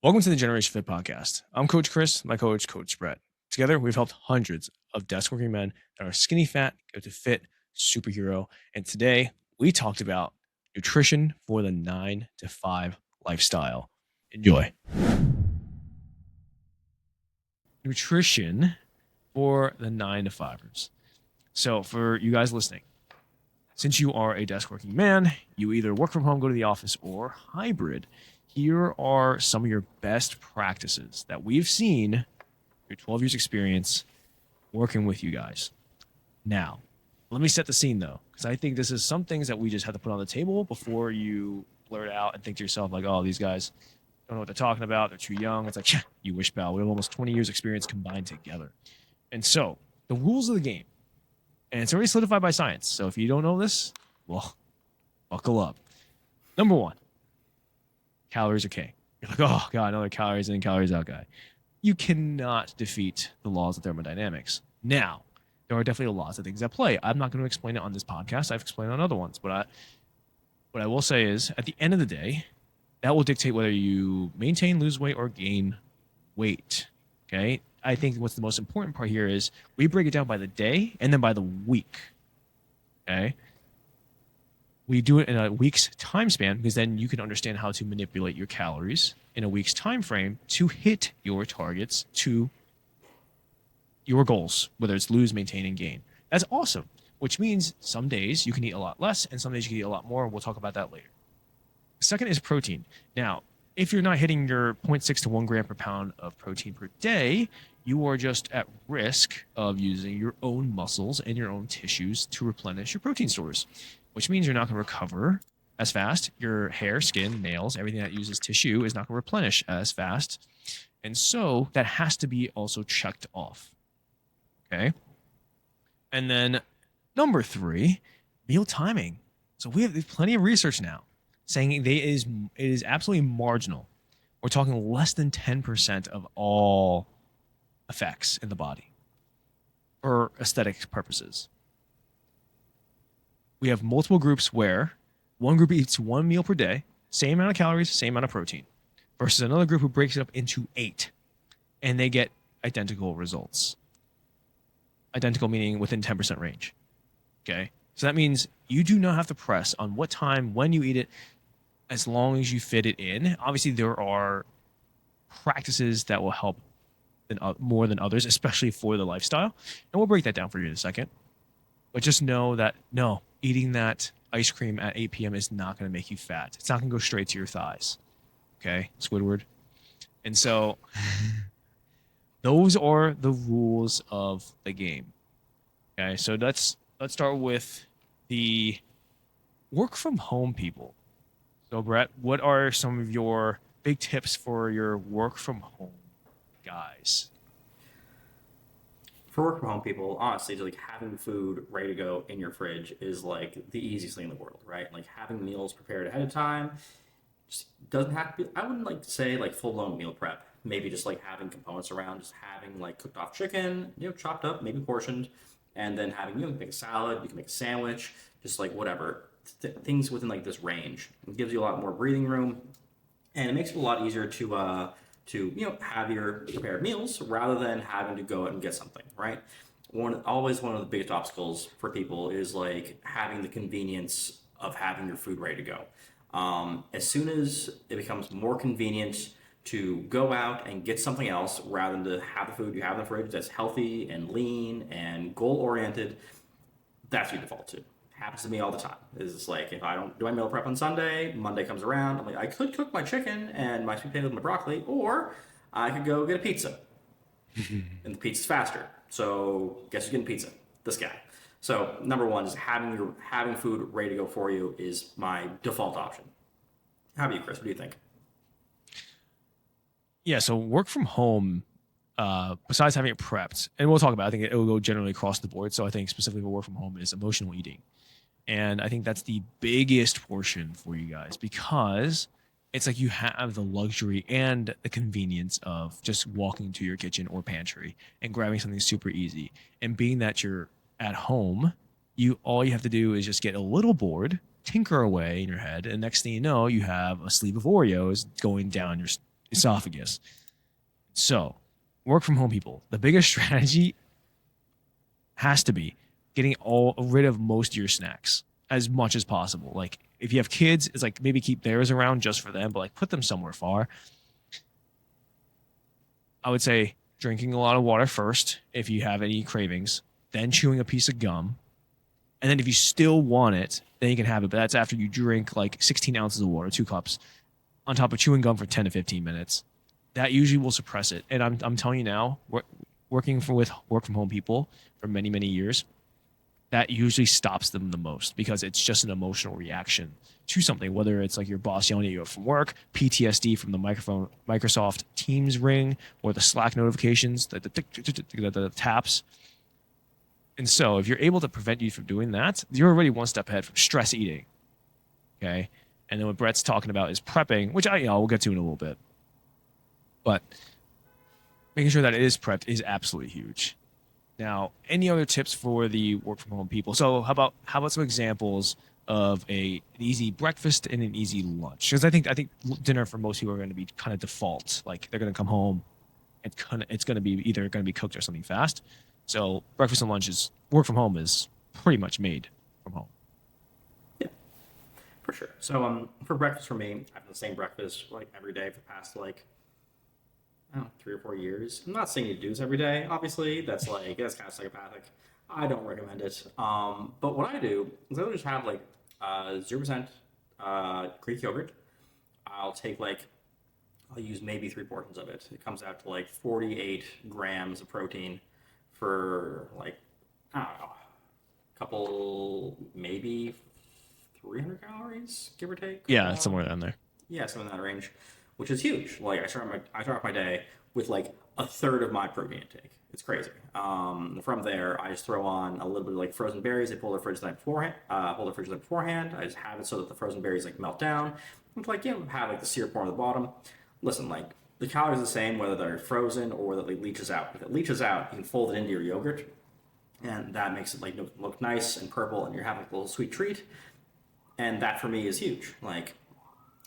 Welcome to the Generation Fit podcast. I'm Coach Chris, my coach, Coach Brett. Together, we've helped hundreds of desk working men that are skinny fat go to fit superhero. And today, we talked about nutrition for the 9 to 5 lifestyle. Enjoy. Nutrition for the 9 to 5ers. So, for you guys listening, since you are a desk working man, you either work from home, go to the office, or hybrid. Here are some of your best practices that we've seen through 12 years experience working with you guys. Now, let me set the scene though, because I think this is some things that we just have to put on the table before you blurt out and think to yourself like, oh, these guys don't know what they're talking about. They're too young. It's like, you wish, pal. We have almost 20 years experience combined together. And so the rules of the game, and it's already solidified by science. So if you don't know this, well, buckle up. Number one, calories are king. You're like, oh, God, another calories in, calories out guy. You cannot defeat the laws of thermodynamics. Now, there are definitely lots of things at play. I'm not going to explain it on this podcast. I've explained it on other ones. But what I will say is, at the end of the day, that will dictate whether you maintain, lose weight, or gain weight. Okay? I think what's the most important part here is we break it down by the day and then by the week. Okay? We do it in a week's time span because then you can understand how to manipulate your calories in a week's time frame to hit your targets, to your goals, whether it's lose, maintain, and gain. That's awesome, which means some days you can eat a lot less and some days you can eat a lot more. We'll talk about that later. Second is protein. Now, if you're not hitting your 0.6 to 1 gram per pound of protein per day, you are just at risk of using your own muscles and your own tissues to replenish your protein stores, which means you're not going to recover as fast. Your hair, skin, nails, everything that uses tissue is not going to replenish as fast. And so that has to be also checked off. Okay. And then number 3, meal timing. So we have plenty of research now saying it is absolutely marginal. We're talking less than 10% of all effects in the body for aesthetic purposes. We have multiple groups where one group eats 1 meal per day, same amount of calories, same amount of protein, versus another group who breaks it up into 8, and they get identical results. Identical meaning within 10% range. Okay? So that means you do not have to press on what time, when you eat it, as long as you fit it in. Obviously, there are practices that will help more than others, especially for the lifestyle. And we'll break that down for you in a second. But just know that, no, eating that ice cream at 8 p.m. is not going to make you fat. It's not going to go straight to your thighs. Okay, Squidward? And so those are the rules of the game. Okay, so let's start with the work from home people. So Brett, what are some of your big tips for your work from home guys? For work from home people, honestly, just like having food ready to go in your fridge is like the easiest thing in the world, right? Like having meals prepared ahead of time just doesn't have to be, I wouldn't like to say like full blown meal prep. Maybe just like having components around, just having like cooked off chicken, chopped up, maybe portioned, and then having, you can make a salad, you can make a sandwich, just like whatever. Things within like this range. It gives you a lot more breathing room, and it makes it a lot easier to have your prepared meals rather than having to go out and get something, right? One of the biggest obstacles for people is like having the convenience of having your food ready to go. As soon as it becomes more convenient to go out and get something else rather than to have the food you have in the fridge that's healthy and lean and goal oriented, that's what you default to. Happens to me all the time. Is like if I don't do my meal prep on Sunday, Monday comes around, I'm like, I could cook my chicken and my sweet potatoes and my broccoli, or I could go get a pizza. And the pizza's faster. So guess who's getting pizza? This guy. So number one is having food ready to go for you is my default option. How about you, Chris? What do you think? Yeah, so work from home, besides having it prepped, and we'll talk about it, I think it will go generally across the board. So I think specifically for work from home is emotional eating. And I think that's the biggest portion for you guys because it's like you have the luxury and the convenience of just walking to your kitchen or pantry and grabbing something super easy. And being that you're at home, all you have to do is just get a little bored, tinker away in your head, and next thing you know, you have a sleeve of Oreos going down esophagus. So, work from home people, the biggest strategy has to be getting rid of most of your snacks as much as possible. Like if you have kids, it's like maybe keep theirs around just for them, but like put them somewhere far. I would say drinking a lot of water first if you have any cravings, then chewing a piece of gum. And then if you still want it, then you can have it. But that's after you drink like 16 ounces of water, 2 cups, on top of chewing gum for 10 to 15 minutes. That usually will suppress it. And I'm telling you now, working with work from home people for many, many years, that usually stops them the most because it's just an emotional reaction to something, whether it's like your boss yelling at you from work, PTSD from the Microsoft Teams ring, or the Slack notifications, the taps. And so if you're able to prevent you from doing that, you're already one step ahead from stress eating. Okay. And then what Brett's talking about is prepping, which we'll get to in a little bit. But making sure that it is prepped is absolutely huge. Now, any other tips for the work from home people? So how about some examples of an easy breakfast and an easy lunch? Because I think dinner for most people are going to be kind of default. Like they're going to come home and it's going to be either going to be cooked or something fast. So breakfast and lunch is work from home is pretty much made from home. Yeah, for sure. So for breakfast for me, I have the same breakfast like every day for the past like I don't know, 3 or 4 years. I'm not saying you do this every day. Obviously, that's kind of psychopathic. I don't recommend it. But what I do is I just have like 0% Greek yogurt. I'll use maybe 3 portions of it. It comes out to like 48 grams of protein for like I don't know, a couple maybe 300 calories, give or take. Yeah, somewhere down there. Yeah, something in that range, which is huge. Like I start off my day with like a third of my protein intake. It's crazy. From there, I just throw on a little bit of like frozen berries. I pull the fridge the night beforehand. I just have it so that the frozen berries like melt down. And like have like the syrup pour on the bottom. Listen, like the calories are the same whether they're frozen or that it leaches out. If it leaches out, you can fold it into your yogurt, and that makes it like look nice and purple, and you're having a little sweet treat. And that for me is huge. Like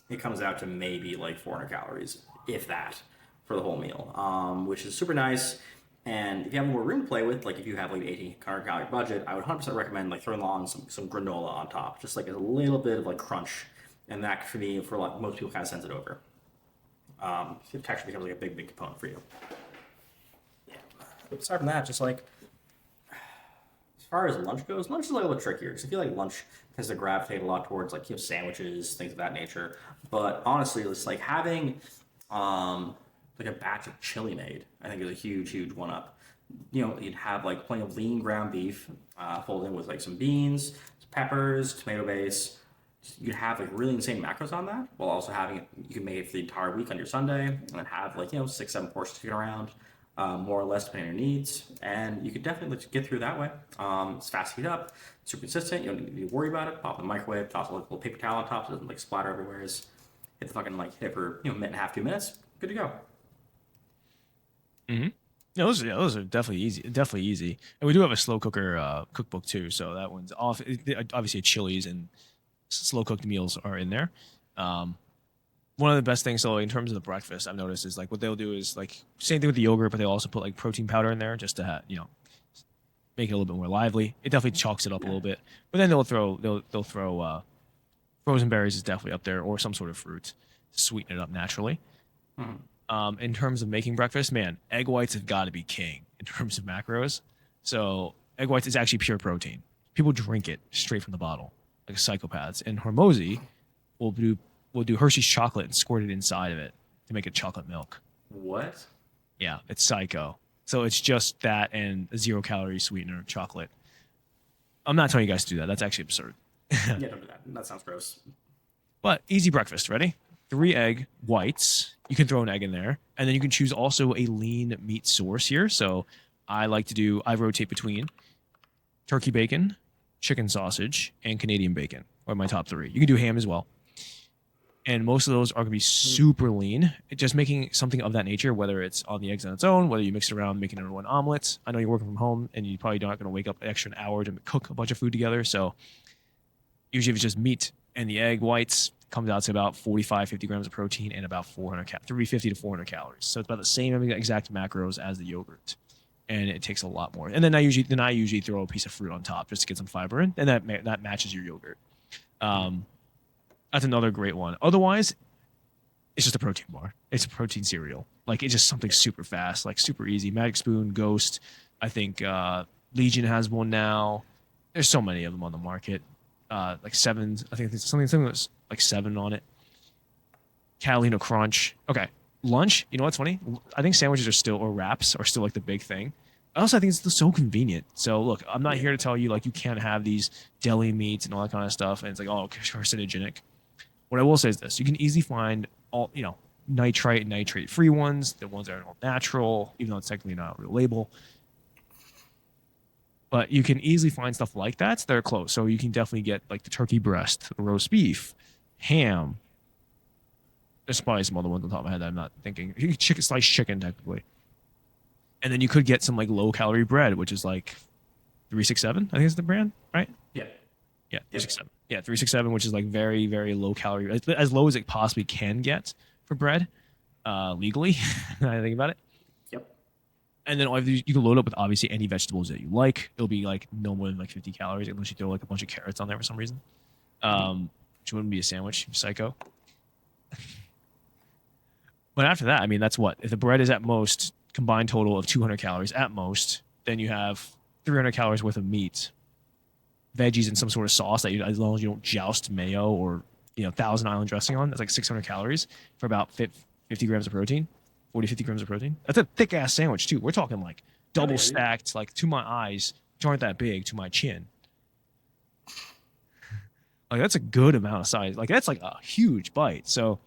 it comes out to maybe like 400 calories, if that, for the whole meal, which is super nice. And if you have more room to play with, like if you have like an 1,800 calorie budget, I would 100% recommend like throwing on some granola on top, just like a little bit of like crunch. And that for me, for like most people, kind of sends it over. It actually becomes like a big component for you. Yeah. Aside from that, just like as far as lunch goes, lunch is a little bit trickier because I feel like lunch tends to gravitate a lot towards like sandwiches, things of that nature. But honestly, it's like having like a batch of chili made, I think is a huge one up. You'd have like plenty of lean ground beef, folded in with like some beans, peppers, tomato base. You'd have like really insane macros on that, while also having it. You can make it for the entire week on your Sunday, and then have like 6-7 portions to get around, more or less depending on your needs. And you could definitely get through that way. It's fast to heat up, super consistent. You don't need to worry about it. Pop in the microwave, toss a little paper towel on top so it doesn't like splatter everywhere. Hit it for a minute and a half, 2 minutes. Good to go. Mm-hmm. No, those are definitely easy. And we do have a slow cooker cookbook too, so that one's off. Obviously, chilies and slow cooked meals are in there. One of the best things, so in terms of the breakfast, I've noticed is like what they'll do is like same thing with the yogurt, but they'll also put like protein powder in there just to have make it a little bit more lively. It definitely chalks it up a little bit, but then they'll throw frozen berries is definitely up there, or some sort of fruit to sweeten it up naturally. Mm-hmm. In terms of making breakfast, man, egg whites have got to be king in terms of macros. So egg whites is actually pure protein. People drink it straight from the bottle like psychopaths. And Hormozy will do Hershey's chocolate and squirt it inside of it to make it chocolate milk. What? Yeah, it's psycho. So it's just that and a 0-calorie sweetener chocolate. I'm not telling you guys to do that. That's actually absurd. Yeah, don't do that. That sounds gross. But easy breakfast. Ready? 3 egg whites. You can throw an egg in there. And then you can choose also a lean meat source here. So I rotate between turkey bacon, chicken sausage, and Canadian bacon are my top 3. You can do ham as well. And most of those are going to be super lean. Just making something of that nature, whether it's on the eggs on its own, whether you mix it around, making it into an omelet. I know you're working from home and you probably not going to wake up an extra hour to cook a bunch of food together. So usually if it's just meat and the egg whites, comes out to about 45, 50 grams of protein and about 350 to 400 calories. So it's about the same exact macros as the yogurt, and it takes a lot more. And then I usually throw a piece of fruit on top just to get some fiber in, and that matches your yogurt. That's another great one. Otherwise, it's just a protein bar. It's a protein cereal. Like it's just something super fast, like super easy. Magic Spoon, Ghost. I think Legion has one now. There's so many of them on the market. Like 7. I think there's something that's like 7 on it. Catalina Crunch. Okay, lunch. You know what's funny? I think sandwiches are still, or wraps are still like the big thing. Also, I think it's so convenient. So look, I'm not here to tell you like you can't have these deli meats and all that kind of stuff. And it's like, oh, carcinogenic. What I will say is this: you can easily find all, nitrite and nitrate free ones, the ones that are all natural, even though it's technically not a real label. But you can easily find stuff like that are close. So you can definitely get like the turkey breast, the roast beef, ham. There's probably some other ones on top of my head that I'm not thinking. Sliced chicken, technically. And then you could get some like low calorie bread, which is like 367, I think is the brand, right? Yeah. Yeah, 367. Yeah, 367, which is like very, very low calorie, as low as it possibly can get for bread, legally. I think about it. Yep. And then you can load up with obviously any vegetables that you like. It'll be like no more than like 50 calories unless you throw like a bunch of carrots on there for some reason. Which wouldn't be a sandwich, psycho. But after that, I mean, that's what? If the bread is at most combined total of 200 calories at most, then you have 300 calories worth of meat, veggies, and some sort of sauce that as long as you don't joust mayo or Thousand Island dressing on, that's like 600 calories for about 50 grams of protein, 40, 50 grams of protein. That's a thick ass sandwich too. We're talking like double stacked, like to my eyes, which aren't that big, to my chin. Like that's a good amount of size. Like that's like a huge bite. So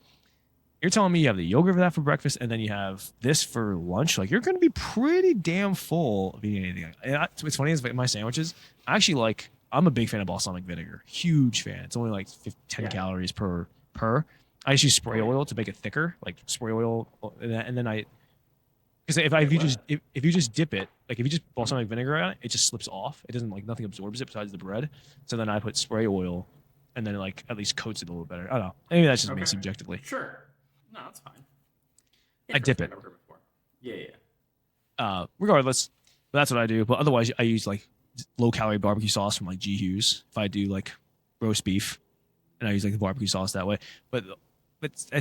you're telling me you have the yogurt for that for breakfast, and then you have this for lunch. Like you're going to be pretty damn full of eating anything. And what's funny is my sandwiches, I'm a big fan of balsamic vinegar. Huge fan. It's only like 10 calories per. I just use spray oil to make it thicker, like spray oil, and then because if you just dip it, like if you just balsamic vinegar on it, it just slips off. It doesn't like nothing absorbs it besides the bread. So then I put spray oil, and then it like at least coats it a little better. I don't know. Maybe that's just me subjectively. Sure. No, that's fine. I dip it. Yeah. Regardless, that's what I do. But otherwise, I use like low calorie barbecue sauce from like G Hughes if I do like roast beef, and I use like the barbecue sauce that way. But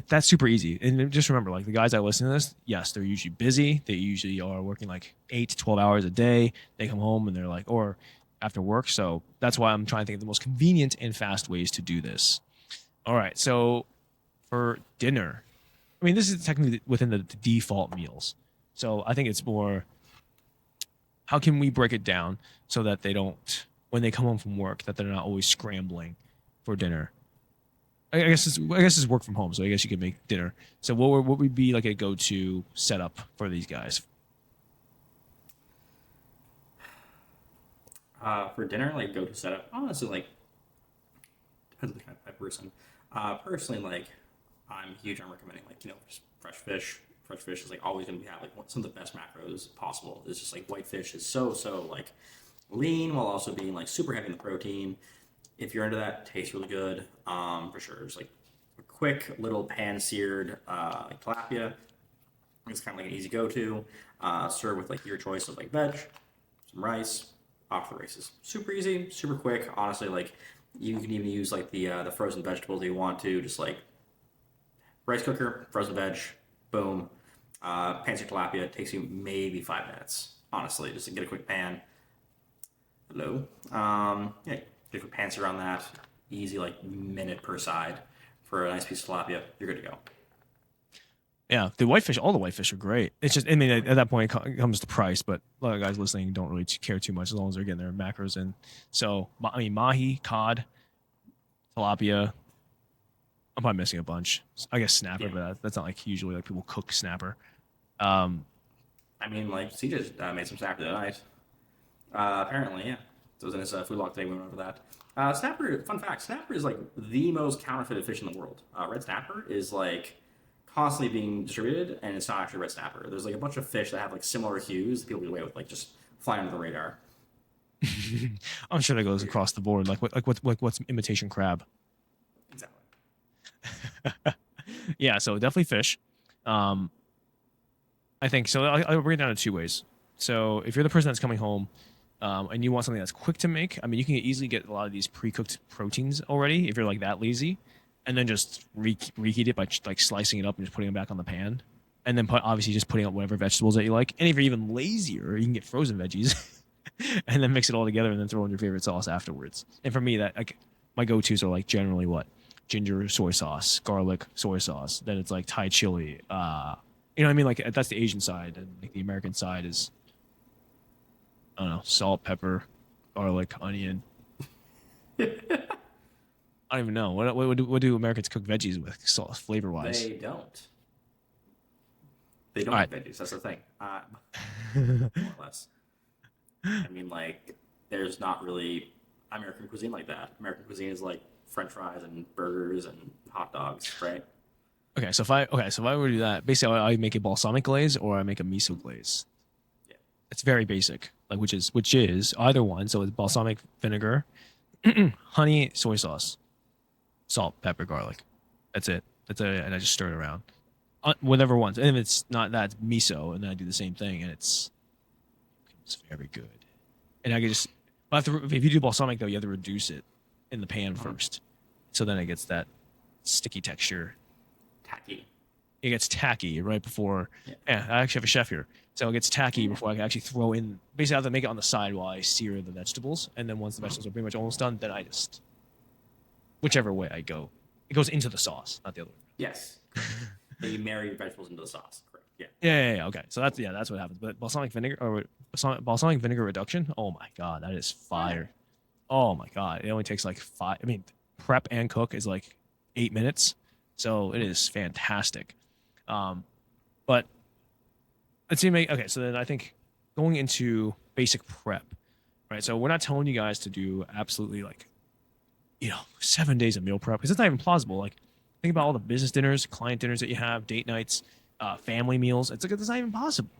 that's super easy. And just remember, like the guys that listen to this, yes, they're usually busy. They usually are working like 8 to 12 hours a day. They come home and they're like, or after work. So that's why I'm trying to think of the most convenient and fast ways to do this. All right. So for dinner, I mean, this is technically within the default meals. So I think it's more, how can we break it down so that they don't, when they come home from work, that they're not always scrambling for dinner. I guess it's work from home, so I guess you can make dinner. So what would be like a go-to setup for these guys? For dinner, like go-to setup, honestly, like depends on the kind of person. Personally, like I'm huge on recommending like just fresh fish. Fresh fish is like always going to have like some of the best macros possible. It's just like white fish is so like lean while also being like super heavy in the protein. If you're into that, tastes really good. For sure. It's like a quick little pan seared like tilapia. It's kind of like an easy go-to. Serve with like your choice of like veg, some rice, off the races. Super easy, super quick. Honestly, like you can even use like the frozen vegetables that you want to. Just like rice cooker, frozen veg, boom. Pan seared tilapia takes you maybe 5 minutes. Honestly, just to get a quick pan. Hello. Yeah. Get a pan sear on that, easy like minute per side for a nice piece of tilapia. You're good to go. Yeah, the whitefish, all the whitefish are great. It's just, I mean, at that point it comes to price, but a lot of guys listening don't really care too much as long as they're getting their macros in. So, I mean, mahi, cod, tilapia. I'm probably missing a bunch. I guess snapper, but that's not like usually like people cook snapper. I mean, like CJ just made some snapper tonight. Apparently, yeah. So it was in his food log today. We went over that. Snapper, fun fact, snapper is like the most counterfeited fish in the world. Red snapper is like constantly being distributed, and it's not actually red snapper. There's like a bunch of fish that have like similar hues that people get away with, like just flying under the radar. I'm sure that goes across the board. Like what's imitation crab? Exactly. Yeah, so definitely fish. Um, I think so. I'll break it down in two ways. So if you're the person that's coming home, and you want something that's quick to make, I mean, you can easily get a lot of these pre-cooked proteins already if you're like that lazy, and then just reheat it by like slicing it up and just putting it back on the pan, and then obviously just putting out whatever vegetables that you like. And if you're even lazier, you can get frozen veggies, and then mix it all together and then throw in your favorite sauce afterwards. And for me, that like my go-tos are like generally what ginger soy sauce, garlic soy sauce. Then it's like Thai chili. You know what I mean? Like that's the Asian side, and like the American side is I don't know, salt, pepper, garlic, onion. I don't even know what do Americans cook veggies with, salt, flavor wise. They don't. They All don't right, eat veggies. That's the thing. More or less. I mean, like, there's not really American cuisine like that. American cuisine is like French fries and burgers and hot dogs, right? so if I were to do that, basically I make a balsamic glaze or I make a miso glaze. Yeah. It's very basic, like which is either one. So it's balsamic vinegar, honey, soy sauce, salt, pepper, garlic. That's it. That's it, and I just stir it around. Whatever ones. And if it's not that, it's miso, and then I do the same thing, and it's very good. And I can just, if you do balsamic though, you have to reduce it in the pan first, so then it gets that sticky texture. Tacky. It gets tacky right before. Yeah, I actually have a chef here, so it gets tacky before I can actually throw in. Basically, I have to make it on the side while I sear the vegetables, and then once the vegetables are pretty much almost done, then I just whichever way I go, it goes into the sauce, not the other way. Yes. And you marry your vegetables into the sauce. Correct. Yeah. Yeah. Okay, so that's what happens. But balsamic vinegar or balsamic vinegar reduction. Oh my god, that is fire. Oh my god, it only takes like five. I mean, prep and cook is like 8 minutes, so it is fantastic. But let's see. Okay, so then I think going into basic prep, right? So we're not telling you guys to do absolutely like 7 days of meal prep because it's not even plausible. Like think about all the business dinners, client dinners that you have, date nights, family meals. It's not even possible.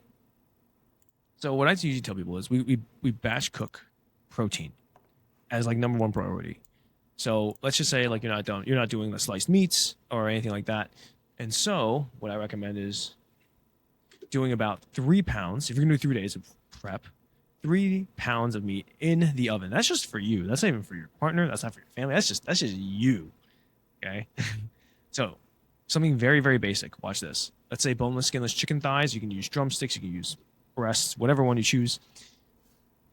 So what I usually tell people is we batch cook protein as like number one priority. So let's just say like you're not doing the sliced meats or anything like that. And so what I recommend is doing about 3 pounds. If you're gonna do 3 days of prep, 3 pounds of meat in the oven. That's just for you. That's not even for your partner. That's not for your family. That's just you. Okay. So something very, very basic. Watch this. Let's say boneless, skinless chicken thighs. You can use drumsticks. You can use breasts, whatever one you choose,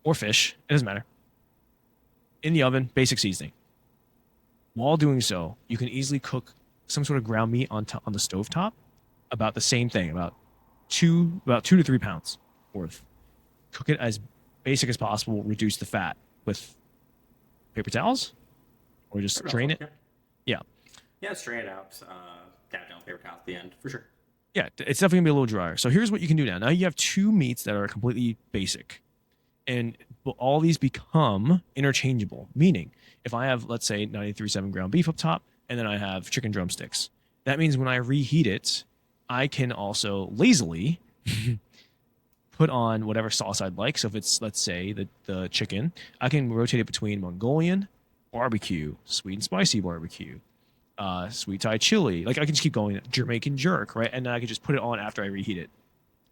or fish. It doesn't matter. In the oven, basic seasoning. While doing so, you can easily cook some sort of ground meat on the stovetop. About the same thing, about 2 to 3 pounds worth. Cook it as basic as possible. Reduce the fat with paper towels, or just drain it. Yeah. Yeah, Yeah, strain it out. Dab down paper towel at the end for sure. yeah, it's definitely gonna be a little drier. So here's what you can do now. Now you have two meats that are completely basic, and all these become interchangeable. Meaning, if I have, let's say, 93.7 ground beef up top, and then I have chicken drumsticks, that means when I reheat it, I can also lazily put on whatever sauce I'd like. So if it's, let's say, the chicken, I can rotate it between Mongolian, barbecue, sweet and spicy barbecue, sweet Thai chili. Like I can just keep going, Jamaican jerk, right? And then I can just put it on after I reheat it,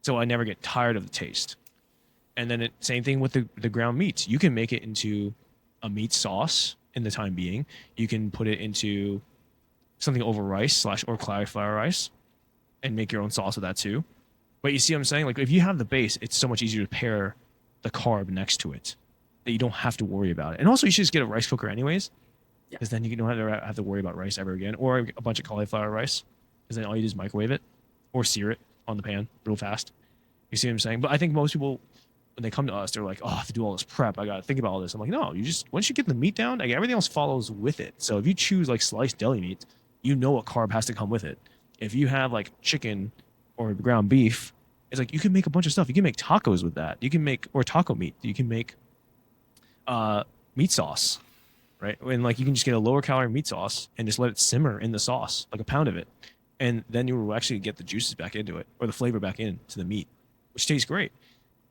so I never get tired of the taste. And then same thing with the ground meats. You can make it into a meat sauce in the time being. You can put it into something over rice / or cauliflower rice, and make your own sauce with that too. But you see what I'm saying? Like if you have the base, it's so much easier to pair the carb next to it that you don't have to worry about it. And also, you should just get a rice cooker anyways, because then you don't have to worry about rice ever again, or a bunch of cauliflower rice, because then all you do is microwave it or sear it on the pan real fast. You see what I'm saying? But I think most people, when they come to us, they're like, "Oh, I have to do all this prep. I got to think about all this." I'm like, "No, you just once you get the meat down, like everything else follows with it." So if you choose like sliced deli meat, you know what carb has to come with it. If you have like chicken or ground beef, it's like you can make a bunch of stuff. You can make tacos with that. You can make or taco meat. You can make meat sauce, right? And like you can just get a lower calorie meat sauce and just let it simmer in the sauce, like a pound of it, and then you will actually get the juices back into it or the flavor back into the meat, which tastes great.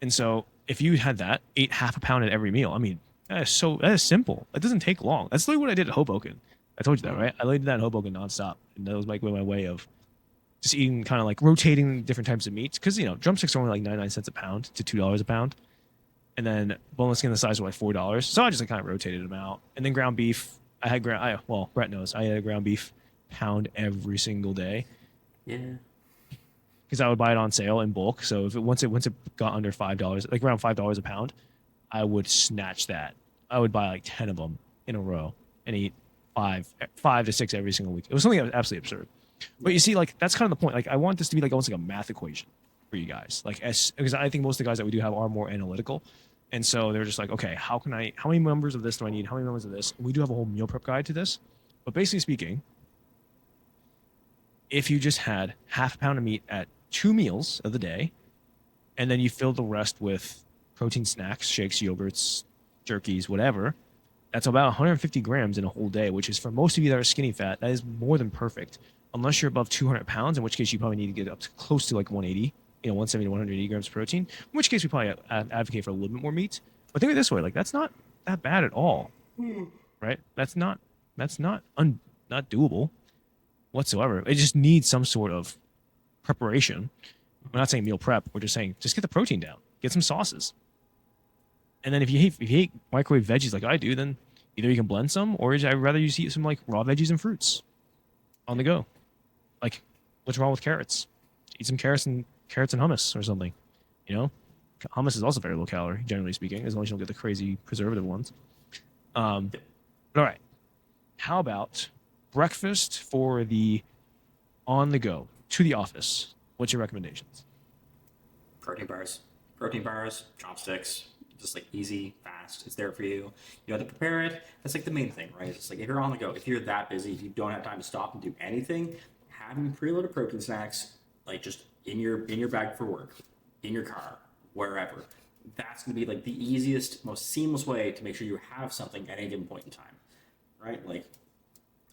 And so if you had that, ate half a pound at every meal, I mean, that is simple. It doesn't take long. That's literally what I did at Hoboken. I told you that, right? I did that in Hoboken nonstop, and that was like my way of just eating, kind of like rotating different types of meats, because drumsticks are only like 99 cents a pound to $2 a pound, and then boneless skin the size were like $4. So I just like kind of rotated them out, and then ground beef. Well, Brett knows I had a ground beef pound every single day Yeah. because I would buy it on sale in bulk. So if once it got under $5, like around $5 a pound, I would snatch that. I would buy like 10 of them in a row and eat five to six every single week. It was something absolutely absurd. But you see, like that's kind of the point. Like I want this to be like almost like a math equation for you guys. Like because I think most of the guys that we do have are more analytical. And so they're just like, okay, how many members of this do I need? How many members of this? And we do have a whole meal prep guide to this. But basically speaking, if you just had half a pound of meat at 2 meals of the day, and then you fill the rest with protein snacks, shakes, yogurts, jerkies, whatever, that's about 150 grams in a whole day, which is for most of you that are skinny fat, that is more than perfect. Unless you're above 200 pounds, in which case you probably need to get up to close to like 180, 170 to 180 grams of protein, in which case we probably advocate for a little bit more meat. But think of it this way, like that's not that bad at all, right? Not doable whatsoever. It just needs some sort of preparation. We're not saying meal prep. We're just saying just get the protein down, get some sauces. And then if you hate microwave veggies like I do, then either you can blend some, or I'd rather you eat some like raw veggies and fruits on the go. Like, what's wrong with carrots? Eat some carrots and hummus or something. Hummus is also very low calorie, generally speaking, as long as you don't get the crazy preservative ones. But all right, how about breakfast for the on the go to the office? What's your recommendations? Protein bars, chopsticks, just like easy, fast. It's there for you. You have to prepare it. That's like the main thing, right? It's like if you're on the go, if you're that busy, if you don't have time to stop and do anything, having preloaded protein snacks, like just in your bag for work, in your car, wherever, that's gonna be like the easiest, most seamless way to make sure you have something at any given point in time, right? Like,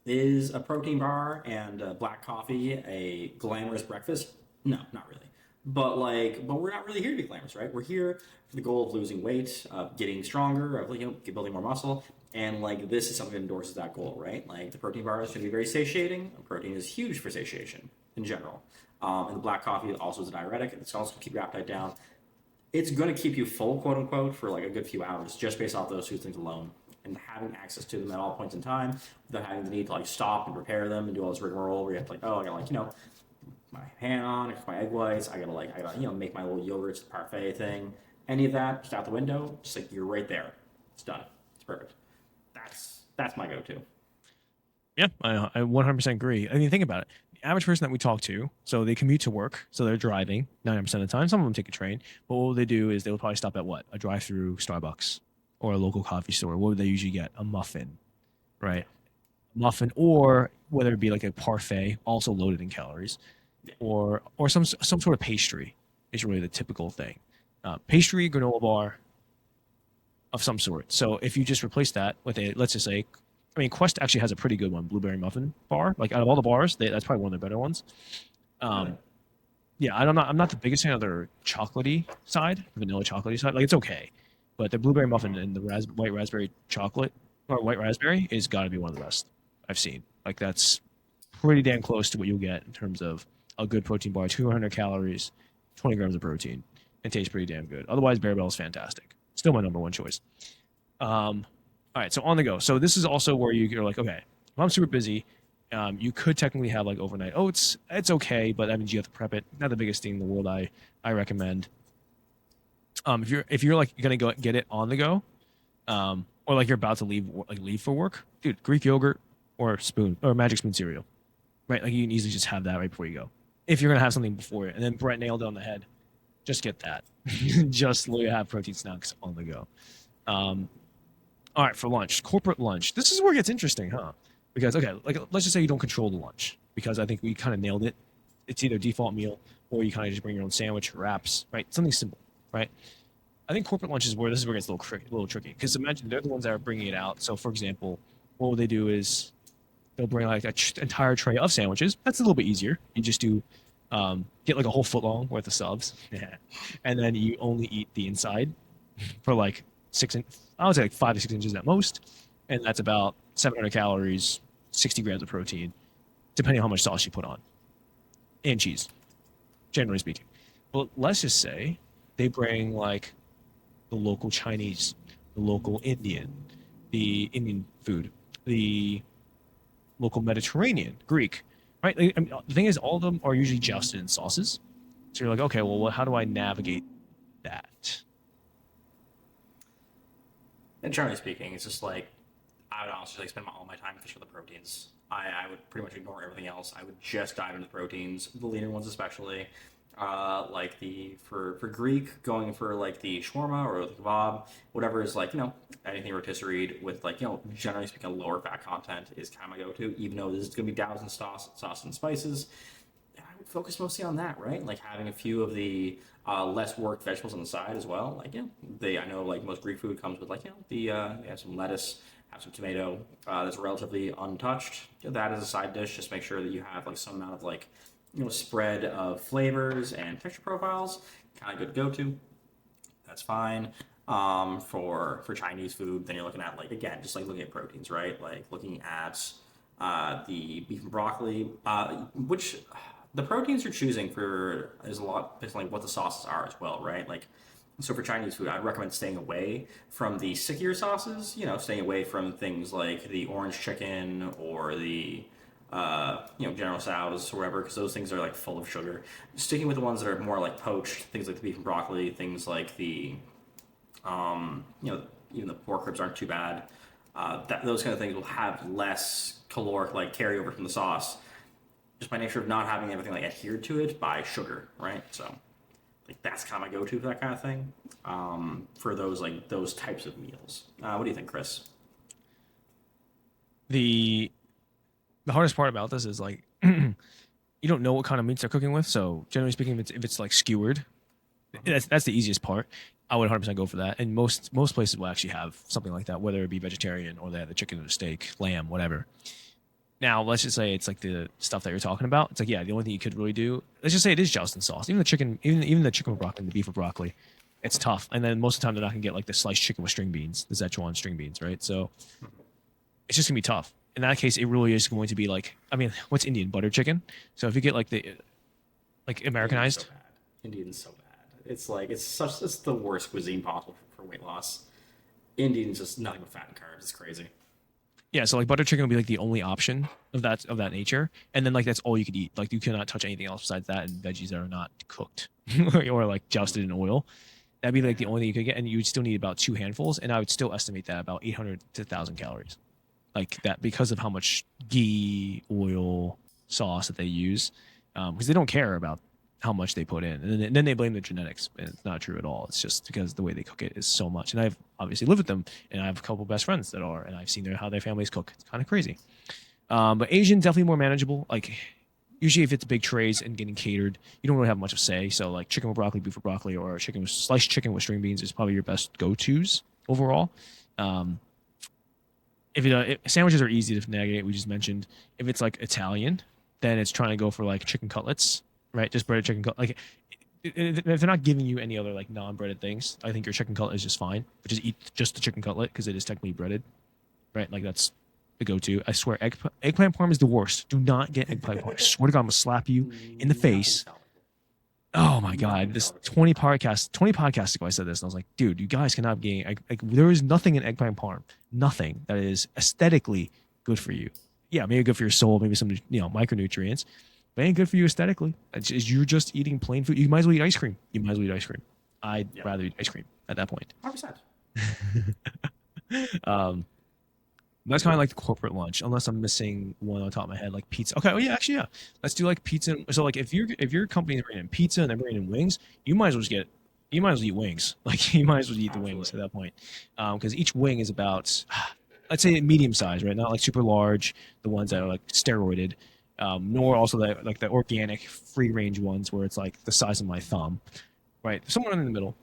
is a protein bar and black coffee a glamorous breakfast? No, not really. But we're not really here to be glamorous, right? We're here for the goal of losing weight, of getting stronger, of building more muscle, and like this is something that endorses that goal, right? Like the protein bar is going to be very satiating. Protein is huge for satiation in general, and the black coffee also is a diuretic. It's also going to keep your appetite down. It's going to keep you full, quote unquote, for like a good few hours, just based off those two things alone. And having access to them at all points in time, without having the need to like stop and prepare them and do all this rigmarole where you have to like, oh, I gotta my pan on, my egg whites, I gotta make my little yogurts, the parfait thing. Any of that, just out the window, just like you're right there. It's done. It's perfect. That's my go-to. Yeah, I 100% agree. I mean, think about it. The average person that we talk to, so they commute to work, so they're driving 90% of the time. Some of them take a train, but what will they do is they'll probably stop at what? A drive-through Starbucks or a local coffee store. What would they usually get? A muffin, right? A muffin, or whether it be like a parfait, also loaded in calories, or some sort of pastry is really the typical thing. Pastry, granola bar of some sort. So if you just replace that with let's just say, I mean, Quest actually has a pretty good one, blueberry muffin bar. Like out of all the bars, that's probably one of the better ones. Yeah, I'm not the biggest fan of their chocolatey side, vanilla chocolatey side. Like it's okay, but the blueberry muffin and the white raspberry chocolate or white raspberry is got to be one of the best I've seen. Like that's pretty damn close to what you'll get in terms of a good protein bar, 200 calories, 20 grams of protein, and tastes pretty damn good. Otherwise, Bear Bell is fantastic. Still my number one choice. All right, so on the go. So this is also where you're like, okay, if I'm super busy, you could technically have like overnight oats. It's okay, but that means you have to prep it. Not the biggest thing in the world. I recommend. If you're like gonna go get it on the go, or like you're about to leave for work, dude, Greek yogurt or magic spoon cereal, right? Like you can easily just have that right before you go. If you're gonna have something before it, and then Brett nailed it on the head, just get that. Just literally have protein snacks on the go. All right, for lunch, corporate lunch. This is where it gets interesting, huh? Because okay, like let's just say you don't control the lunch, because I think we kind of nailed it. It's either default meal or you kind of just bring your own sandwich, wraps, right? Something simple, right? I think corporate lunch is where it gets a little tricky, because imagine they're the ones that are bringing it out. So for example, what would they do is they'll bring like an entire tray of sandwiches. That's a little bit easier. You just do get like a whole foot long worth of subs, and then you only eat the inside for like I would say like 5 to 6 inches at most, and that's about 700 calories, 60 grams of protein, depending on how much sauce you put on, and cheese, generally speaking. But let's just say they bring like the local Chinese, the local Indian, the Indian food, the local Mediterranean, Greek, right? I mean, the thing is, all of them are usually jousted in sauces. So you're like, okay, well, how do I navigate that? And generally speaking, it's just like I would honestly like spend all my time fishing for the proteins. I would pretty much ignore everything else. I would just dive into the proteins, the leaner ones especially. Like the for Greek, going for like the shawarma or the kebab, whatever is like anything rotisserie with like generally speaking a lower fat content is kind of my go-to. Even though this is gonna be doused in sauce and spices, I would focus mostly on that, right? Like having a few of the less worked vegetables on the side as well. Like I know like most Greek food comes with like they have some lettuce, have some tomato that's relatively untouched. That as a side dish, just make sure that you have like some amount of like spread of flavors and texture profiles. Kind of good to go to. That's fine. For Chinese food, then you're looking at like again, just like looking at proteins, right? Like looking at the beef and broccoli, which the proteins you're choosing for is a lot based on like what the sauces are as well, right? Like so for Chinese food, I'd recommend staying away from the stickier sauces. Staying away from things like the orange chicken or the General Tso's or whatever, because those things are like full of sugar. Sticking with the ones that are more like poached, things like the beef and broccoli, things like the, even the pork ribs aren't too bad. Those kind of things will have less caloric like carryover from the sauce, just by nature of not having everything like adhered to it by sugar, right? So, like that's kind of my go-to for that kind of thing. For those types of meals. What do you think, Chris? The hardest part about this is like you don't know what kind of meats they're cooking with. So generally speaking, if it's like skewered, that's the easiest part. I would 100% go for that. And most places will actually have something like that, whether it be vegetarian or they have the chicken or steak, lamb, whatever. Now let's just say it's like the stuff that you're talking about. It's like the only thing you could really do. Let's just say it is jousting sauce. Even the chicken, even the chicken with broccoli, and the beef with broccoli, it's tough. And then most of the time they're not gonna get like the sliced chicken with string beans, the Szechuan string beans, right? So it's just gonna be tough. In that case, it really is going to be like, I mean, what's Indian butter chicken? So if you get like the like Americanized, Indian's so bad. It's like it's the worst cuisine possible for weight loss. Indian's just nothing but fat and carbs. It's crazy. yeah. So like butter chicken would be like the only option of that nature, and then like that's all you could eat. Like you cannot touch anything else besides that and veggies that are not cooked or like jousted in oil. That'd be like the only thing you could get, and you'd still need about 2 handfuls, and I would still estimate that about 800 to 1,000 calories. Like that because of how much ghee, oil, sauce that they use, because they don't care about how much they put in, and then they blame the genetics, and it's not true at all. It's just because the way they cook it is so much. And I've obviously lived with them, and I have a couple of best friends that are, and I've seen how their families cook. It's kind of crazy. But Asian definitely more manageable. Like usually if it's big trays and getting catered, you don't really have much of a say. So like chicken with broccoli, beef with broccoli, or sliced chicken with string beans is probably your best go-tos overall. If sandwiches are easy to navigate, we just mentioned. If it's like Italian, then it's trying to go for like chicken cutlets, right? Just breaded chicken like if they're not giving you any other like non-breaded things, I think your chicken cutlet is just fine. But just eat just the chicken cutlet because it is technically breaded, right? Like that's the go-to. I swear, eggplant parm is the worst. Do not get eggplant parm. I swear to God, I'm gonna slap you in the face. Oh my God! This 20 podcasts ago, I said this, and I was like, "Dude, you guys cannot be like there is nothing in eggplant parm, nothing that is aesthetically good for you. Yeah, maybe good for your soul, maybe some micronutrients, but ain't good for you aesthetically. You're just eating plain food. You might as well eat ice cream. You might as well eat ice cream. I'd rather eat ice cream at that point. 100%. That's kind of like the corporate lunch, unless I'm missing one on top of my head, like pizza. Okay, oh yeah, actually, yeah. Let's do like pizza. So like if your company is bringing in pizza and they're bringing in wings, you might as well eat wings. Like you might as well eat the wings at that point, because each wing is about, let's say medium size, right? Not like super large, the ones that are like steroided, nor also like the organic free range ones where it's like the size of my thumb, right? Somewhere in the middle.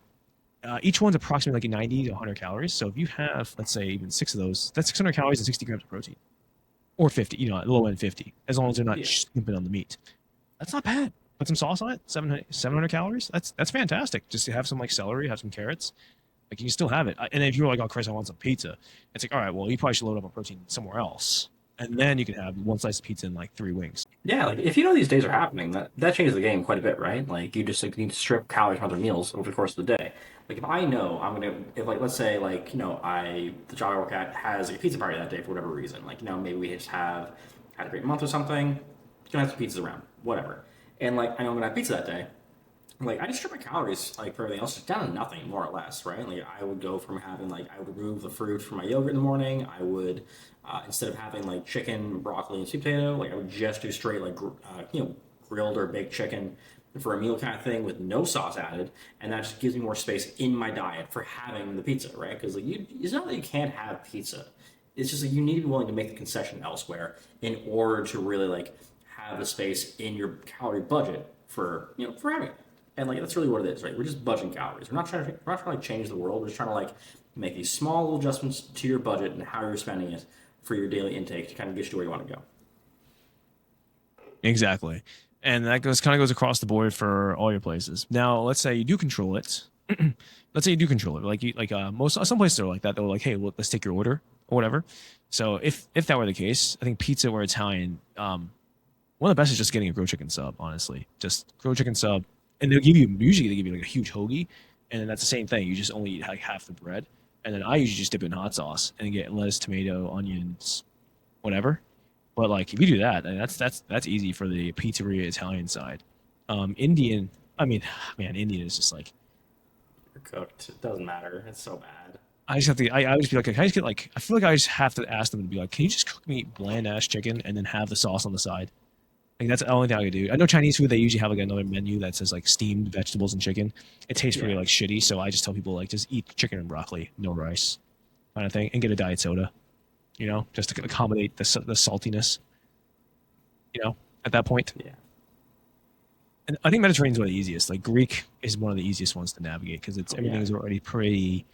Each one's approximately like 90 to 100 calories. So if you have, let's say, even 6 of those, that's 600 calories and 60 grams of protein. Or 50, at low end 50, as long as they're not skimping on the meat. That's not bad. Put some sauce on it, 700 calories. That's fantastic. Just to have some like celery, have some carrots. Like you can still have it. And if you're like, oh, Chris, I want some pizza. It's like, all right, well, you probably should load up on protein somewhere else. and then you can have one slice of pizza and like 3 wings. Yeah, like if you know these days are happening, that changes the game quite a bit, right? Like you just like need to strip calories from other meals over the course of the day. Like if I know I'm gonna, if like let's say like the job I work at has a pizza party that day for whatever reason, like maybe we just have had a great month or something, gonna have some pizzas around, whatever, and like I know I'm gonna have pizza that day. Like I just strip my calories like for everything else just down to nothing more or less, right? Like I would go from having like I would remove the fruit from my yogurt in the morning. I would instead of having like chicken, broccoli, and sweet potato, like I would just do straight like grilled or baked chicken for a meal kind of thing with no sauce added, and that just gives me more space in my diet for having the pizza, right? Because like it's not that you can't have pizza. It's just like you need to be willing to make the concession elsewhere in order to really like have the space in your calorie budget for for having it. And like that's really what it is, right? We're just budgeting calories. We're not trying to like change the world. We're just trying to like make these small little adjustments to your budget and how you're spending it for your daily intake to kind of get you to where you want to go. Exactly. And that goes across the board for all your places. Now, let's say you do control it. Let's say you do control it. Like most some places are like that. They're like, hey, well, let's take your order or whatever. So if that were the case, I think pizza or Italian, one of the best is just getting a grilled chicken sub. Honestly, just grilled chicken sub, and usually they give you like a huge hoagie, and then that's the same thing. You just only eat like half the bread, and then I usually just dip it in hot sauce and get lettuce, tomato, onions, whatever. But like if you do that, then that's easy for the pizzeria Italian side. Indian, I mean, man, Indian is just like You're cooked. It doesn't matter. It's so bad. I just have to. I would just be like, can I just get like? I feel like I just have to ask them to be like, can you just cook me bland ass chicken and then have the sauce on the side? Like that's the only thing I could do. I know Chinese food; they usually have like another menu that says like steamed vegetables and chicken. It tastes pretty Yeah. like shitty, so I just tell people like just eat chicken and broccoli, no rice, kind of thing, and get a diet soda. Just to accommodate the saltiness. At that point. Yeah. And I think Mediterranean is one of the easiest. Like Greek is one of the easiest ones to navigate because it's Oh everything yeah. is already pretty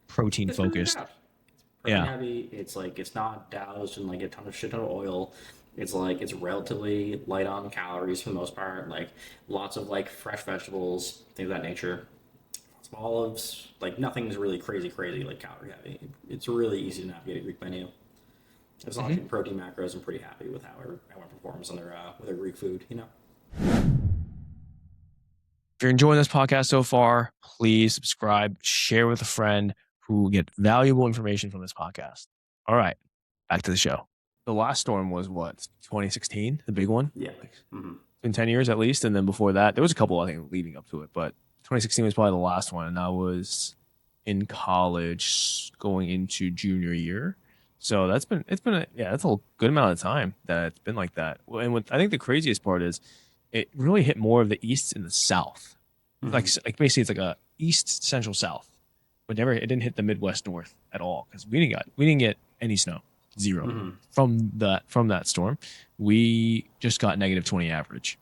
protein It's pretty focused. fast. It's protein Yeah. heavy. It's like it's not doused in like a ton of shit ton of oil. It's like it's relatively light on calories for the most part. Like lots of like fresh vegetables, things of that nature. Some olives. Like nothing's really crazy like calorie heavy. It's really easy to navigate a Greek menu. As long as hmm you eat protein macros, I'm pretty happy with how everyone performs on their with their Greek food. If you're enjoying this podcast so far, please subscribe, share with a friend who will get valuable information from this podcast. All right, back to the show. The last storm was what, 2016, the big one? Yeah. Like, Mm-hmm. it's been 10 years at least. And then before that, there was a couple, I think, leading up to it, but 2016 was probably the last one. And I was in college going into junior year. So that's a good amount of time that it's been like that. And I think the craziest part is it really hit more of the east and the south. Mm-hmm. Like basically it's like a east central south, but it didn't hit the Midwest north at all because we didn't get any snow, zero Mm-hmm. from that storm. We just got -20 average.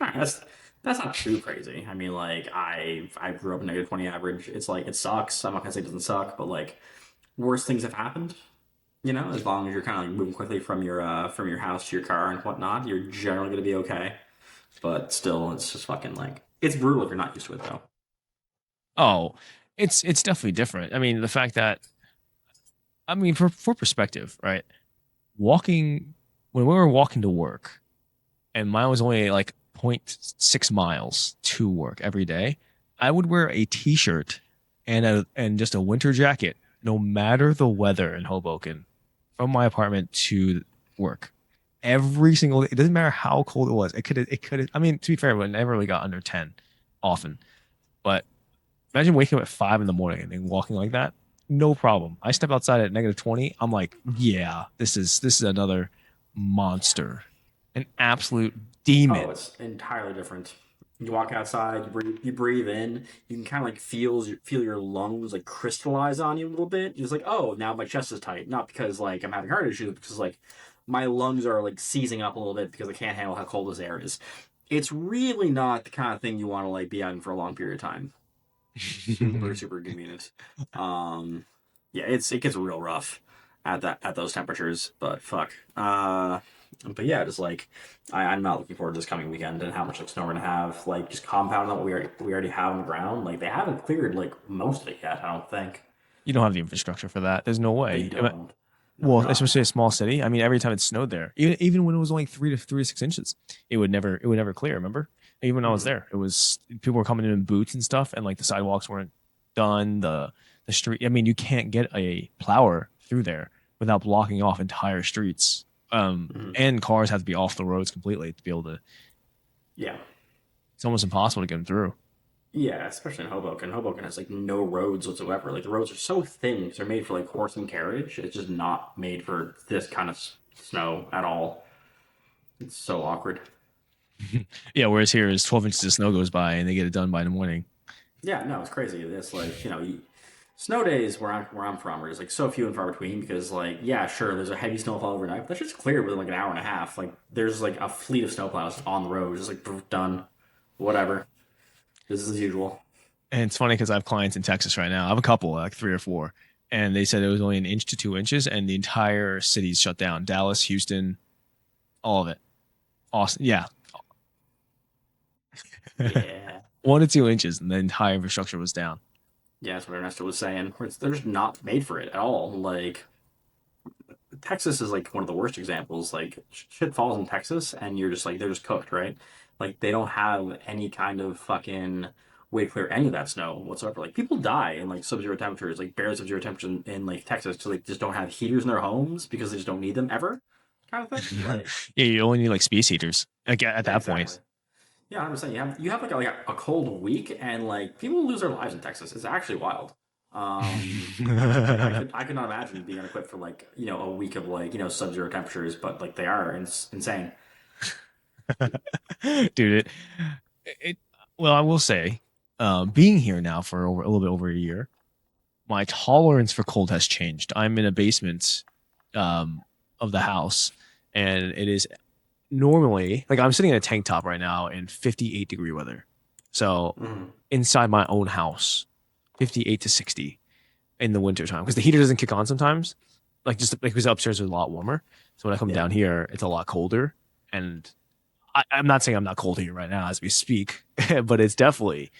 That's not too crazy. I mean, like I grew up in -20 average. It's like it sucks. I'm not gonna say it doesn't suck, but like worse things have happened. As long as you're kind of like moving quickly from your house to your car and whatnot, you're generally gonna be okay. But still, it's just fucking like it's brutal if you're not used to it though. Oh, it's definitely different. I mean, the fact that for perspective, right? Walking when we were walking to work, and mine was only like 0.6 miles to work every day, I would wear a t-shirt and just a winter jacket, no matter the weather in Hoboken, from my apartment to work. Every single day. It doesn't matter how cold it was. It could. I mean, to be fair, it never really got under 10 often. But imagine waking up at 5 in the morning and then walking like that. No problem. I step outside at -20. I'm like, yeah, this is another monster, an absolute Oh, demon. it's entirely different. You walk outside, you breathe in, you can kind of like feel your lungs like crystallize on you a little bit. You're just like, oh, now my chest is tight. Not because like I'm having heart issues, because like my lungs are like seizing up a little bit because I can't handle how cold this air is. It's really not the kind of thing you want to like be on for a long period of time. Super inconvenient. Um, yeah, it gets real rough at those temperatures. But fuck. But yeah, just like I'm not looking forward to this coming weekend and how much like snow we're gonna have. Like just compound on what we already have on the ground. Like they haven't cleared like most of it yet. I don't think You don't have the infrastructure for that. There's no they way. don't. No Well, God. especially a small city. I mean, every time it snowed there, even when it was only 3 to 6 inches, it would never clear. Remember, even when I was Hmm. there, it was people were coming in boots and stuff, and like the sidewalks weren't done. The street. I mean, you can't get a plower through there without blocking off entire streets. Hmm. And cars have to be off the roads completely to be able to. Yeah. It's almost impossible to get them through. Yeah, especially in Hoboken. Hoboken has like no roads whatsoever. Like the roads are so thin because they're made for like horse and carriage. It's just not made for this kind of snow at all. It's so awkward. Yeah, whereas here is 12 inches of snow goes by and they get it done by the morning. Yeah, no, it's crazy. It's like snow days where I'm from are just like so few and far between because like yeah, sure, there's a heavy snowfall overnight, but that's just clear within like an hour and a half. Like there's like a fleet of snowplows on the road, just like done, whatever. This is as usual. And it's funny because I have clients in Texas right now. I have a couple, like 3 or 4, and they said it was only an inch to 2 inches, and the entire city's shut down. Dallas, Houston, all of it. Austin, yeah, Yeah. 1 to 2 inches, and the entire infrastructure was down. Yeah, that's what Ernesto was saying. They're just not made for it at all. Like Texas is like one of the worst examples. Like shit falls in Texas, and you're just like they're just cooked, right? Like they don't have any kind of fucking way to clear any of that snow whatsoever. Like people die in like sub-zero temperatures, like bare sub-zero temperatures in like Texas, because like just don't have heaters in their homes because they just don't need them ever, kind of thing. Like Yeah, you only need like space heaters. Like at yeah, that exactly. point. Yeah, 100%. You have like a cold week, and like people lose their lives in Texas. It's actually wild. I could not imagine being unequipped for like a week of like sub-zero temperatures, but like they are insane. Dude, it well, I will say, being here now for a little bit over a year, my tolerance for cold has changed. I'm in a basement of the house, and it is normally like I'm sitting in a tank top right now in 58-degree weather. So Mhm. inside my own house, 58 to 60 in the winter time because the heater doesn't kick on sometimes. Like just like because upstairs is a lot warmer. So when I come Yeah, down here, it's a lot colder. And I'm not saying I'm not cold here right now as we speak, but it's definitely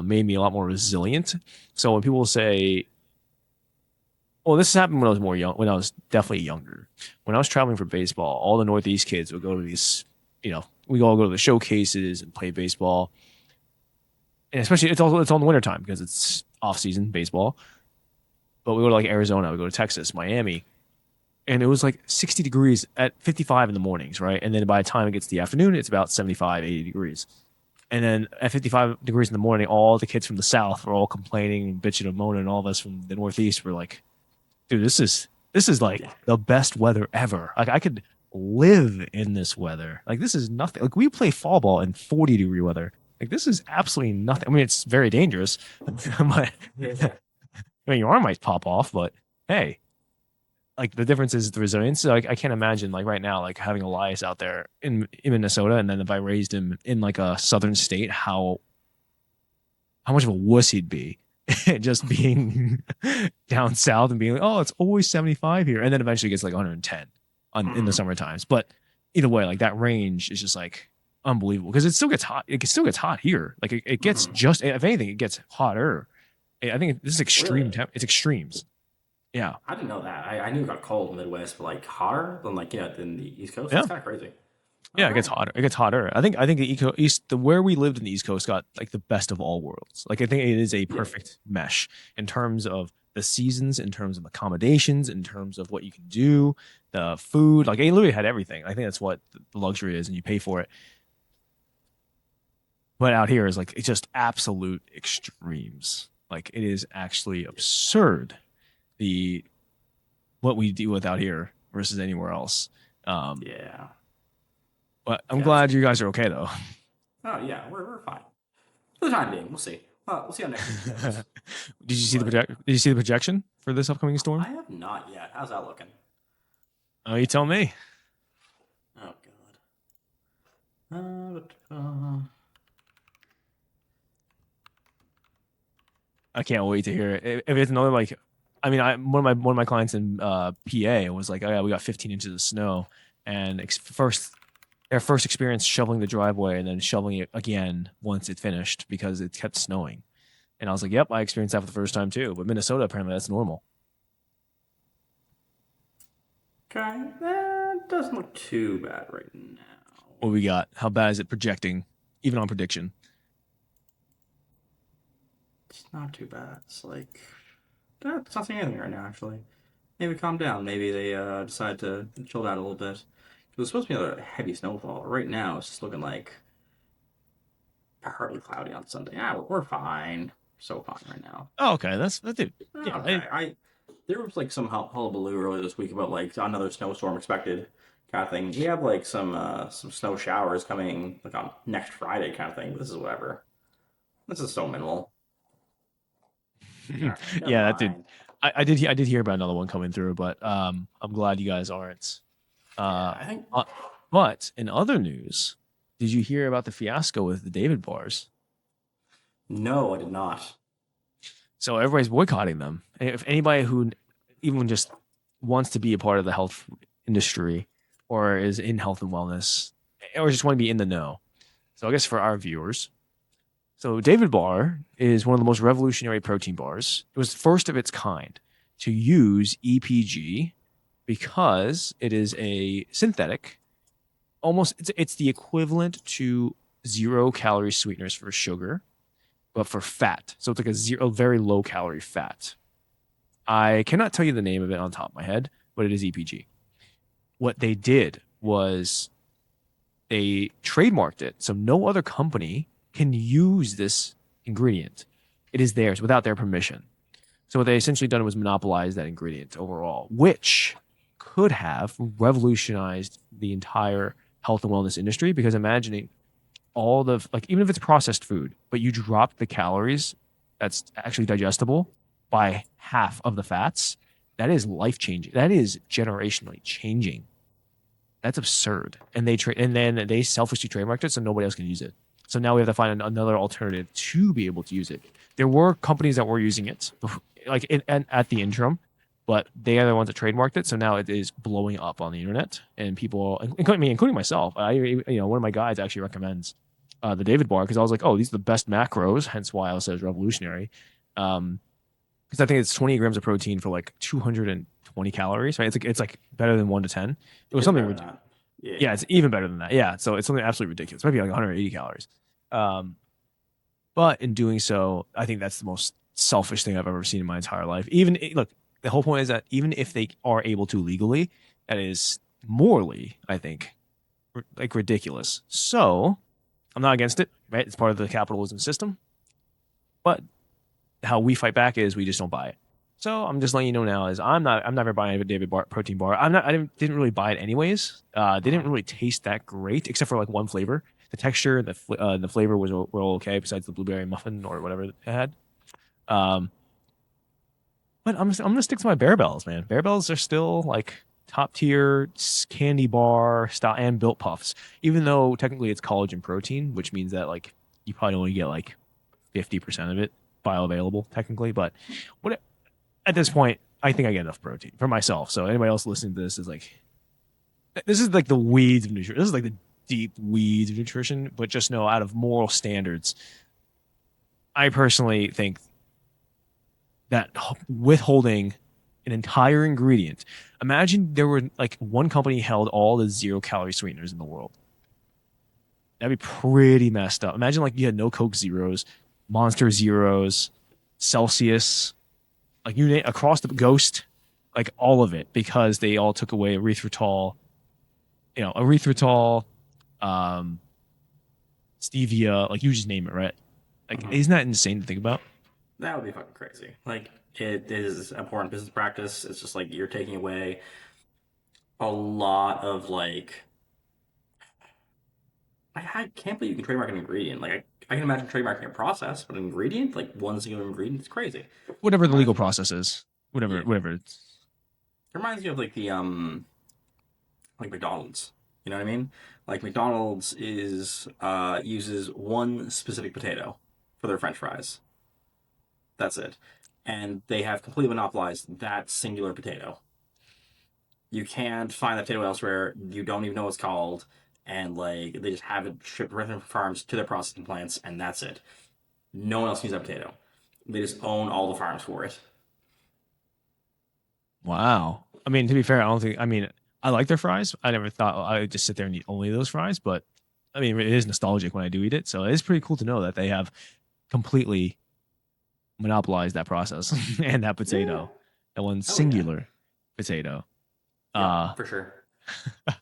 made me a lot more resilient. So when people say, well, this happened when I was more young, when I was definitely younger. When I was traveling for baseball, all the Northeast kids would go to these, we all go to the showcases and play baseball. And especially it's all in the wintertime because it's off season baseball. But we go to like Arizona, we go to Texas, Miami, and it was like 60 degrees at 55 in the mornings, right? And then by the time it gets to the afternoon, it's about 75, 80 degrees. And then at 55 degrees in the morning, all the kids from the South were all complaining and bitching and moaning, and all of us from the Northeast were like, dude, this is like yeah, the best weather ever. Like I could live in this weather. Like this is nothing. Like we play fall ball in 40-degree weather. Like this is absolutely nothing. I mean, it's very dangerous. But yeah. I mean, your arm might pop off, but hey, like the difference is the resilience. So, like I can't imagine like right now, like having Elias out there in Minnesota, and then if I raised him in like a southern state, how much of a wuss he'd be. Just being down south and being like, oh, it's always 75 here. And then eventually it gets like 110 in the Mhm. summer times. But either way, like that range is just like unbelievable because it still gets hot. It still gets hot here. Like it gets Mhm. just, if anything, it gets hotter. I think this is Really? it's extremes. Yeah. I didn't know that. I knew it got cold in the Midwest, but like hotter than like than the East Coast. Yeah. That's kind of crazy. Yeah, it Okay. gets hotter. It gets hotter. I think the where we lived in the East Coast got like the best of all worlds. Like I think it is a Yeah. perfect mesh in terms of the seasons, in terms of accommodations, in terms of what you can do, the food. Like it literally had everything. I think that's what the luxury is, and you pay for it. But out here is like it's just absolute extremes. Like it is actually absurd the what we deal with out here versus anywhere else. Um, Yeah. but I'm Yeah. It's, glad you guys are okay though. oh yeah, we're fine for the time being. We'll see. We'll see how next week goes. But Did you see the projection for this upcoming storm? I have not yet. How's that looking? Oh, you tell me. Oh God. I can't wait to hear it. If it's another like, I mean, one of my clients in PA was like, oh yeah, we got 15 inches of snow, and their first experience shoveling the driveway and then shoveling it again once it finished because it kept snowing. And I was like, yep, I experienced that for the first time too. But Minnesota apparently that's normal. Okay, that doesn't look too bad right now. What we got? How bad is it projecting, even on prediction? It's not too bad. It's like it's not saying anything right now. Actually, maybe calm down. Maybe they decide to chill out a little bit. It was supposed to be another heavy snowfall. Right now, it's just looking like partly cloudy on Sunday. Yeah, we're fine. So fine right now. Oh, okay. That's it. Yeah. Okay, I there was like some hullabaloo earlier this week about like another snowstorm expected kind of thing. We have like some snow showers coming like on next Friday kind of thing. But this is whatever. This is so minimal. All right, never Yeah, that did. mind. I did hear about another one coming through, but I'm glad you guys aren't. Yeah, Uh, I think uh, but in other news, did you hear about the fiasco with the David bars? no, I did not. So everybody's boycotting them. And if anybody who even just wants to be a part of the health industry or is in health and wellness or just want to be in the know. So I guess for our viewers, so David Bar is one of the most revolutionary protein bars. It was the first of its kind to use EPG because it is a synthetic, almost it's the equivalent to 0 calorie sweeteners for sugar, but for fat. So it's like a very low calorie fat. I cannot tell you the name of it on top of my head, but it is EPG. What they did was they trademarked it, so no other company can use this ingredient. It is theirs without their permission. So what they essentially done was monopolize that ingredient overall, which could have revolutionized the entire health and wellness industry. Because imagining all the like, even if it's processed food, but you drop the calories that's actually digestible by half of the fats, that is life changing. That is generationally changing. That's absurd. And and then they selfishly trademarked it so nobody else can use it. So now we have to find another alternative to be able to use it. There were companies that were using it, like at the interim, but they are the ones that trademarked it. So now it is blowing up on the internet, and people, including me, including myself. One of my guys actually recommends the David bar because I was like, oh, these are the best macros. Hence why I said revolutionary. Because I think it's 20 grams of protein for like 220 calories, right? It's like better than 1 to 10. It was It's something better than ridiculous. that. Yeah, Yeah, yeah. it's even better than that. Yeah, so it's something absolutely ridiculous. It might be like 180 calories. Um, but in doing so, I think that's the most selfish thing I've ever seen in my entire life. Look, the whole point is that even if they are able to legally, that is morally, I think, like ridiculous. So I'm not against it, right? It's part of the capitalism system. But how we fight back is we just don't buy it. So I'm just letting you know now is I'm never buying a David bar, protein bar. I didn't really buy it anyways. They didn't really taste that great except for like one flavor. The texture, the flavor were all okay besides the blueberry muffin or whatever it had. Um, but I'm gonna stick to my Bear Bells, man. Bear Bells are still like top tier candy bar style and built puffs. Even though technically it's collagen protein, which means that like you probably only get like 50% of it bioavailable technically. But what at this point, I think I get enough protein for myself. So anybody else listening to this is like the weeds of nutrition. This is like the deep weeds of nutrition. But just know, out of moral standards, I personally think that withholding an entire ingredient. Imagine there were like one company held all the 0 calorie sweeteners in the world. That'd be pretty messed up. Imagine like you had no Coke Zeros, Monster Zeros, Celsius, like you name across the Ghost, like all of it, because they all took away erythritol, um, stevia, like you just name it, right? Like, Mhm. isn't that insane to think about? That would be fucking crazy. Like it is important business practice. It's just like you're taking away a lot of like I can't believe you can trademark an ingredient. Like I can imagine trademarking a process, but an ingredient, like one singular ingredient, it's crazy. Whatever the Reminds legal me, process is, yeah, whatever. it reminds me of like the like McDonald's. You know what I mean? Like McDonald's is uses one specific potato for their French fries. That's it, and they have completely monopolized that singular potato. You can't find that potato elsewhere. You don't even know what it's called, and like they just have it shipped right from farms to their processing plants, and that's it. No one else can use that potato. They just own all the farms for it. Wow. I mean, to be fair, I don't think. I mean, I like their fries. I never thought I would just sit there and eat only those fries, but I mean, it is nostalgic when I do eat it. So it's pretty cool to know that they have completely monopolized that process and that Yeah. potato, that one Oh yeah. singular potato. Yeah, Uh, for sure.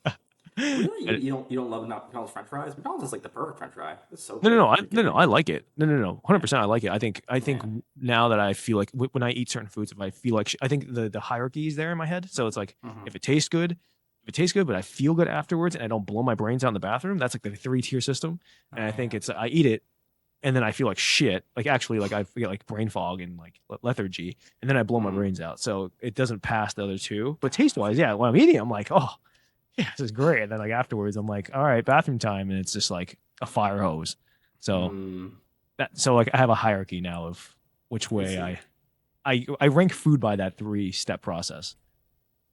no, Really, you don't love McDonald's French fries? McDonald's is like the perfect French fry. It's so no, good. no, I, Are you no, kidding no, me? I like it. No, Yeah. 100%. I like it. I think Yeah. now that I feel like when I eat certain foods, if I feel like I think the hierarchy is there in my head. So it's like Hmm. if it tastes good, but I feel good afterwards and I don't blow my brains out in the bathroom, that's like the 3 tier system. And Oh I think yeah. it's I eat it and then I feel like shit. Like actually, like I get like brain fog and like lethargy, and then I blow my Mm. brains out. So it doesn't pass the other two. But taste wise, yeah, when I'm eating, I'm like, oh, yeah, this is great. And then like afterwards, I'm like, all right, bathroom time, and it's just like a fire hose. So Mm. like I have a hierarchy now of which I way see. I rank food by that 3 step process.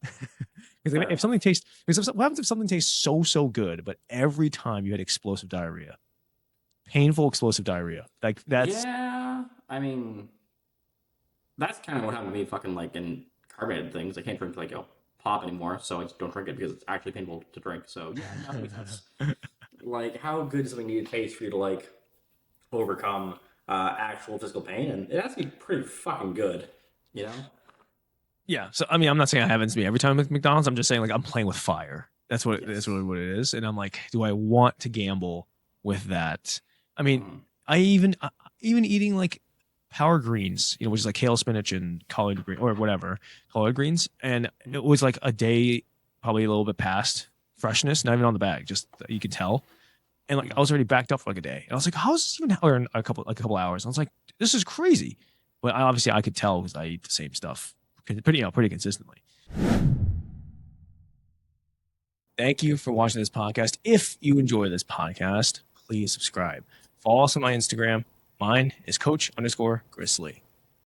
Because Fair if enough. something tastes, because what happens if something tastes so good, but every time you had explosive diarrhea, painful explosive diarrhea, like that's Yeah. I mean, that's kind of what happened to me. Fucking like in carbonated things, I can't drink like pop anymore, so I just don't drink it because it's actually painful to drink. So yeah, that makes sense. Like, how good does something need to taste for you to like overcome actual physical pain? And it has to be pretty fucking good, you know? yeah. So I mean, I'm not saying I happens to me every time with McDonald's. I'm just saying like I'm playing with fire. That's Yes. really what it is. And I'm like, do I want to gamble with that? I mean, Mm. I even eating like power greens, which is like kale, spinach, and collard green or whatever collard greens, and it was like a day, probably a little bit past freshness, not even on the bag, just you could tell. And like I was already backed up for like a day, and I was like, how is this even? Or a couple hours. I was like, this is crazy. But obviously I could tell because I eat the same stuff pretty consistently. Thank you for watching this podcast. If you enjoy this podcast, please subscribe. Follow us on my Instagram. Mine is Coach_Grizzly.